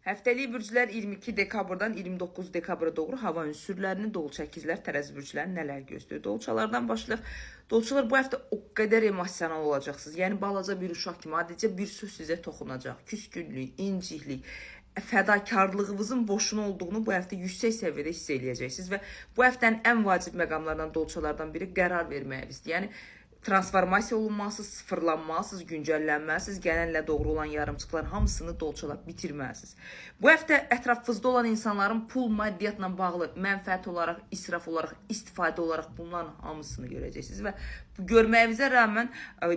Həftəlik bürclər 22 dekabrdan 29 dekabra doğru hava ünsürlərini, dolça əkizlər, tərəzi bürclərini nələr gözləyir? Dolçalardan başlayaq. Dolçalar bu həftə o qədər emosional olacaqsınız. Yəni balaca bir uşaq kimi adicə bir söz sizə toxunacaq. Küskünlük, inciklik, fədakarlığınızın boşuna olduğunu bu həftə yüksək səviyyədə hiss eləyəcəksiniz və bu həftənin ən vacib məqamlarından, dolçalardan biri qərar verməyinizdir. Yəni transformasiya olunmalısınız, sıfırlanmalısınız, güncəllənməlisiniz, gələnlə doğru olan yarımçıqların hamısını dolçalar bitirməlisiniz. Bu həftə ətrafınızda olan insanların pul, maddiyyatla bağlı mənfəət olaraq, israf olaraq, istifadə olaraq bunların hamısını görəcəksiniz və bu görməyinizə rəğmən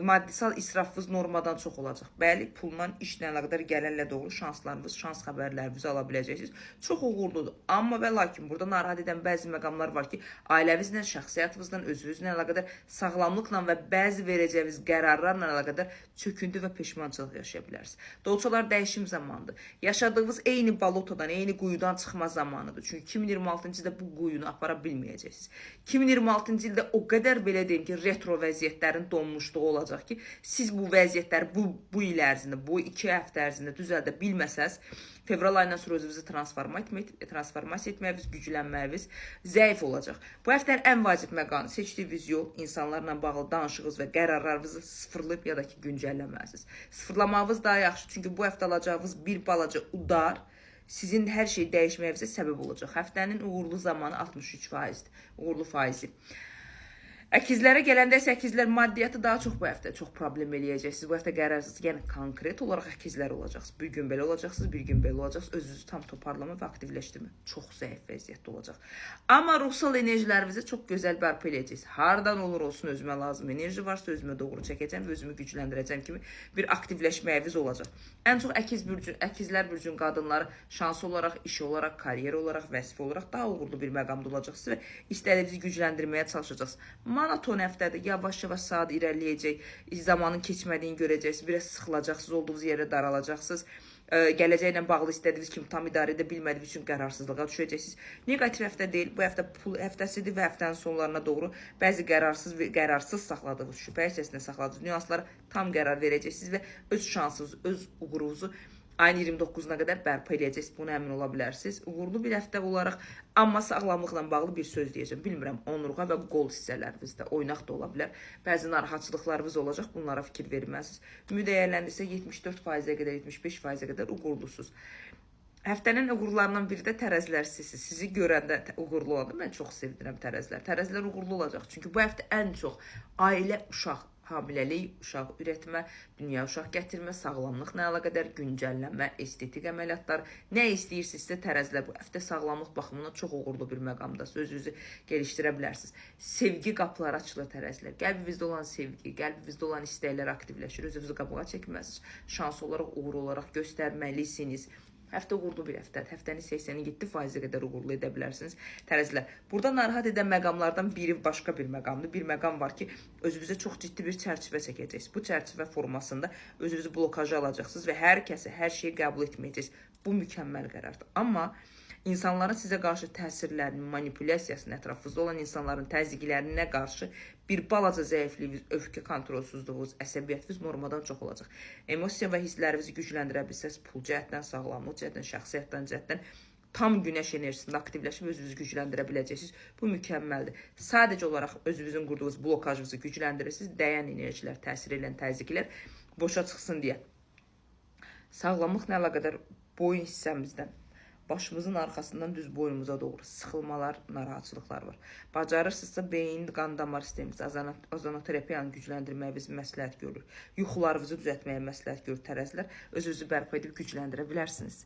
maddisal israfınız normadan çox olacaq. Bəli, pulla, işlə əlaqədar gələnlə doğru şanslarınız, şans xəbərlərinizi ala biləcəksiniz. Çox uğurludur. Amma və lakin burada narahat edən bəzi məqamlar var ki, ailənizlə, şəxsiyyətinizlə, özünüzlə əlaqədar sağlamlıqla və bəzi verəcəyiniz qərarlarla əlaqədar çöküntü və peşmançılıq yaşaya bilərsiniz. Dolçalar dəyişim zamanıdır. Yaşadığınız eyni balotadan, eyni quyudan çıxma zamanıdır. Çünki 2026-cı ildə bu quyunu apara bilməyəcəksiniz. 2026-cı ildə o qədər belə deyim ki, retro vəziyyətlərin donmuşluğu olacaq ki, siz bu vəziyyətləri bu il ərzində, bu 2 həftə ərzində düzəldə bilməsəz, fevral ayından sonra özünüzü transformasiya etməyiniz, güclənməyiniz zəif olacaq. Bu həftənin ən vacib məqamı seçdiyiniz yol, insanlarla bağlı danışığınız və qərarlarınızı sıfırlayıb ya da ki, güncəlləməlisiniz. Sıfırlamağınız daha yaxşı, çünki bu həftə alacağınız bir balaca udar sizin hər şey dəyişməyinizə səbəb olacaq. Həftənin uğurlu zamanı 63%-dir, uğurlu faizi. Əkizlərə gələndə isə əkizlər maddiyyatı daha çox bu həftə çox problem eləyəcəksiniz. Bu həftə qərarsız, yəni konkret olaraq əkizlər olacaqsınız. Bir gün belə olacaqsınız, bir gün belə olacaqsınız. Özünüzü tam toparlama və aktivləşdirmə çox zəif vəziyyətdə olacaq. Amma ruhsal enerjilərinizi çox gözəl bərpa eləyəcəksiniz. Hardan olur olsun özümə lazım enerji varsa özümə doğru çəkəcəm və özümü gücləndirəcəm kimi bir aktivləşməyiniz olacaq. Ən çox əkizlər bürcünün qadınları şansı olaraq, iş olaraq, karyer olaraq, vəzifə olaraq daha uğurlu bir məqamda olacaqsınız və istədiyinizi gücləndirməyə çalışacaqsınız. Monoton həftədə yavaş-yavaş saat irəliləyəcək, zamanın keçmədiyini görəcəksiniz, biraz sıxılacaqsınız, olduğunuz yerə daralacaqsınız. Gələcəklə bağlı istədiyiniz kimi tam idarə edə bilmədiyiniz üçün qərarsızlığa düşəcəksiniz. Negativ həftə deyil, bu həftə pul həftəsidir və həftənin sonlarına doğru bəzi qərarsız saxladığınız, şübhə içərisində saxladığınız nüanslara tam qərar verəcəksiniz və öz şansınızı, öz uğurunuzu ayın 29-una qədər bərpa edəcəksiniz, buna əmin ola bilərsiniz. Uğurlu bir həftə olaraq, amma sağlamlıqla bağlı bir söz deyəcəm. Bilmirəm, onurğa və qol hissələrinizdə oynaq da ola bilər. Bəzi narahatçılıqlarınız olacaq, bunlara fikir verməlisiniz. Ümid dəyərləndirsə 74%-ə qədər, 75%-ə qədər uğurlusuz. Həftənin uğurlarından biri də tərəzilər sizsiniz. Sizi görəndə uğurlu olanda mən çox sevinirəm tərəzilər. Tərəzilər uğurlu olacaq. Çünki bu həftə ən çox ailə, uşaq, hamiləlik, uşaq ürətmə, dünya uşaq gətirmə, sağlamlıqla əlaqədar güncəllənmə, estetik əməliyyatlar, nə istəyirsinizsə tərəzilər bu həftə sağlamlıq baxımından çox uğurlu bir məqamda özünüzü gəlişdirə bilərsiniz. Sevgi qapıları açılır tərəzilər. Qəlbinizdə olan sevgi, qəlbinizdə olan istəklər aktivləşir, özünüzü qabağa çəkməlisiniz, şans olaraq, uğur olaraq göstərməlisiniz. Həftə uğurlu bir həftədir. Həftəni 87%-ə qədər uğurlu edə bilərsiniz. Tərəzilər. Burada narahat edən məqamlardan biri başqa bir məqamdır. Bir məqam var ki, özünüzə çox ciddi bir çərçivə çəkəcəksiniz. Bu çərçivə formasında özünüzü blokaja alacaqsınız və hər kəsə, hər şeyi qəbul etməyəcəksiniz. Bu mükəmməl qərardır. Amma insanların sizə qarşı təsirlərinin, manipulyasiyasının, ətrafınızda olan insanların təzyiqlərinə qarşı bir balaca zəifliyiniz, öfkə kontrolsüzlüyünüz, əsəbiyyətiniz normadan çox olacaq. Emosiya və hisslərinizi gücləndirə bilsəz, pul cəhətdən, sağlamlıq cəhətdən, şəxsiyyətdən cəhətdən tam günəş enerjisində aktivləşib özünüzü gücləndirə biləcəksiniz. Bu mükəmməldir. Sadəcə olaraq özünüzün qurduğunuz blokajınızı gücləndirirsiniz, dəyən enerjilər, təsir edən təzyiqlər boşa çıxsın deyə. Sağlamlıqla əlaqədar boyun hissəmizdən, başımızın arxasından düz boynumuza doğru sıxılmalar, narahatçılıqlar var. Bacarırsınızsa beyin, qan damar sisteminizi, ozonoterapiyanı gücləndirməyiniz məsləhət görülür. Yuxularınızı düzəltməyə məsləhət görür tərəzilər. Özünüzü bərpa edib gücləndirə bilərsiniz.